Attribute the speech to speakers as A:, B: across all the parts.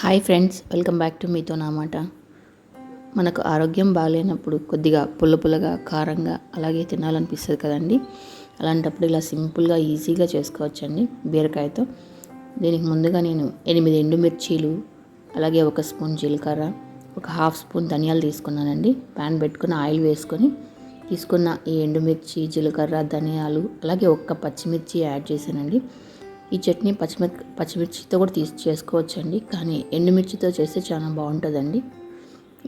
A: Hi friends, welcome back to Meethonaamata. మనకు ఆరోగ్యం బాగాలేనప్పుడు కొద్దిగా పుల్లగా కారంగా అలాగే తినాలనిపిస్తుంది కదండి. అలాంటప్పుడు ఇలా సింపుల్గా ఈజీగా చేసుకోవచ్చండి బీరకాయతో. దీనికి ముందుగా నేను 8 ఎండుమిర్చీలు, అలాగే 1 స్పూన్ జీలకర్ర, 1/2 స్పూన్ ధనియాలు తీసుకున్నానండి. ప్యాన్ పెట్టుకుని ఆయిల్ వేసుకొని తీసుకున్న ఈ ఎండుమిర్చి, జీలకర్ర, ధనియాలు అలాగే 1 పచ్చిమిర్చి యాడ్ చేశానండి. ఈ చట్నీ పచ్చిమిర్చితో కూడా చేసుకోవచ్చండి, కానీ ఎండుమిర్చితో చేస్తే చాలా బాగుంటుందండి.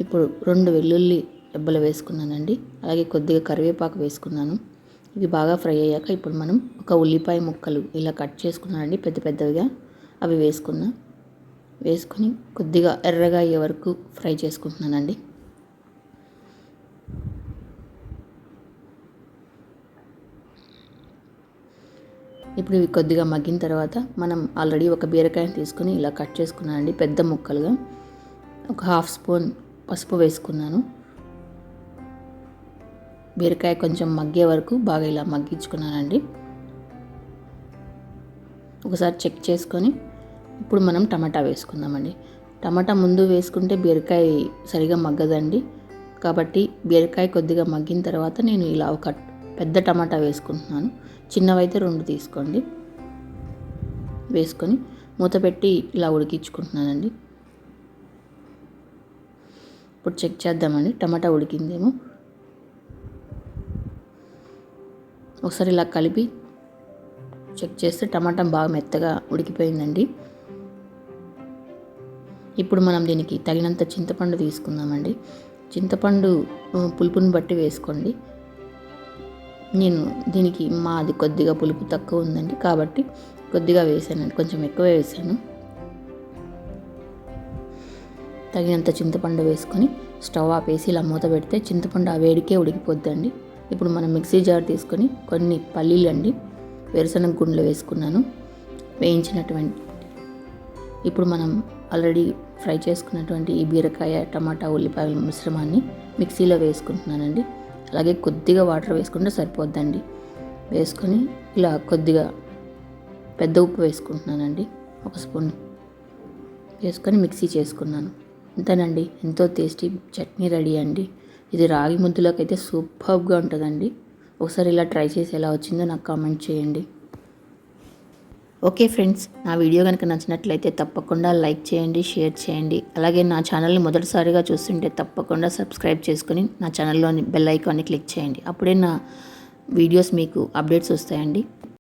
A: ఇప్పుడు 2 వెల్లుల్లి రెబ్బలు వేసుకున్నానండి, అలాగే కొద్దిగా కరివేపాకు వేసుకున్నాను. ఇవి బాగా ఫ్రై అయ్యాక ఇప్పుడు మనం 1 ఉల్లిపాయ ముక్కలు ఇలా కట్ చేసుకున్నానండి, పెద్దగా అవి వేసుకొని కొద్దిగా ఎర్రగా అయ్యే వరకు ఫ్రై చేసుకుంటున్నానండి. ఇప్పుడు ఇవి కొద్దిగా మగ్గిన తర్వాత మనం ఆల్రెడీ 1 బీరకాయని తీసుకుని ఇలా కట్ చేసుకున్నానండి పెద్ద ముక్కలుగా. 1/2 స్పూన్ పసుపు వేసుకున్నాను. బీరకాయ కొంచెం మగ్గే వరకు బాగా ఇలా మగ్గించుకున్నానండి. ఒకసారి చెక్ చేసుకొని ఇప్పుడు మనం టమాటా వేసుకుందామండి. టమాటా ముందు వేసుకుంటే బీరకాయ సరిగా మగ్గదండి, కాబట్టి బీరకాయ కొద్దిగా మగ్గిన తర్వాత నేను ఇలా 1 పెద్ద టమాటా వేసుకుంటున్నాను. చిన్నవైతే 2 తీసుకోండి. వేసుకొని మూత పెట్టి ఇలా ఉడికించుకుంటున్నానండి. ఇప్పుడు చెక్ చేద్దామండి టమాటా ఉడికిందేమో. ఒకసారి ఇలా కలిపి చెక్ చేస్తే టమాటా బాగా మెత్తగా ఉడికిపోయిందండి. ఇప్పుడు మనం దీనికి తగినంత చింతపండు తీసుకుందామండి. చింతపండు పులుపుని బట్టి వేసుకోండి. నేను దీనికి మాది కొద్దిగా పులుపు తక్కువ ఉందండి, కాబట్టి కొద్దిగా వేసానండి, కొంచెం ఎక్కువ వేసాను. తగినంత చింతపండు వేసుకొని స్టవ్ ఆపేసి ఇలా మూత పెడితే చింతపండు ఆ వేడికే ఉడికిపోద్దండి. ఇప్పుడు మనం మిక్సీ జార్ తీసుకొని కొన్ని పల్లీలు అండి వేరుశనగ గుండ్లు వేసుకున్నాను, వేయించినటువంటి. ఇప్పుడు మనం ఆల్రెడీ ఫ్రై చేసుకున్నటువంటి ఈ బీరకాయ, టమాటా, ఉల్లిపాయల మిశ్రమాన్ని మిక్సీలో వేసుకుంటున్నానండి. అలాగే కొద్దిగా వాటర్ వేసుకుంటే సరిపోద్దండి. వేసుకొని ఇలా కొద్దిగా పెద్ద ఉప్పు వేసుకుంటున్నానండి, 1 స్పూన్ వేసుకొని మిక్సీ చేసుకున్నాను. అంతేనండి, ఎంతో టేస్టీ చట్నీ రెడీ అండి. ఇది రాగి ముద్దలోకి అయితే సూపర్గా ఉంటుందండి. ఒకసారి ఇలా ట్రై చేసి ఎలా వచ్చిందో నాకు కామెంట్ చేయండి. ఓకే ఫ్రెండ్స్, నా వీడియో కనుక నచ్చినట్లయితే తప్పకుండా లైక్ చేయండి, షేర్ చేయండి. అలాగే నా ఛానల్ని మొదటిసారిగా చూస్తుంటే తప్పకుండా సబ్స్క్రైబ్ చేసుకుని నా ఛానల్లోని బెల్ ఐకాన్ని క్లిక్ చేయండి. అప్పుడే నా వీడియోస్ మీకు అప్డేట్స్ వస్తాయండి.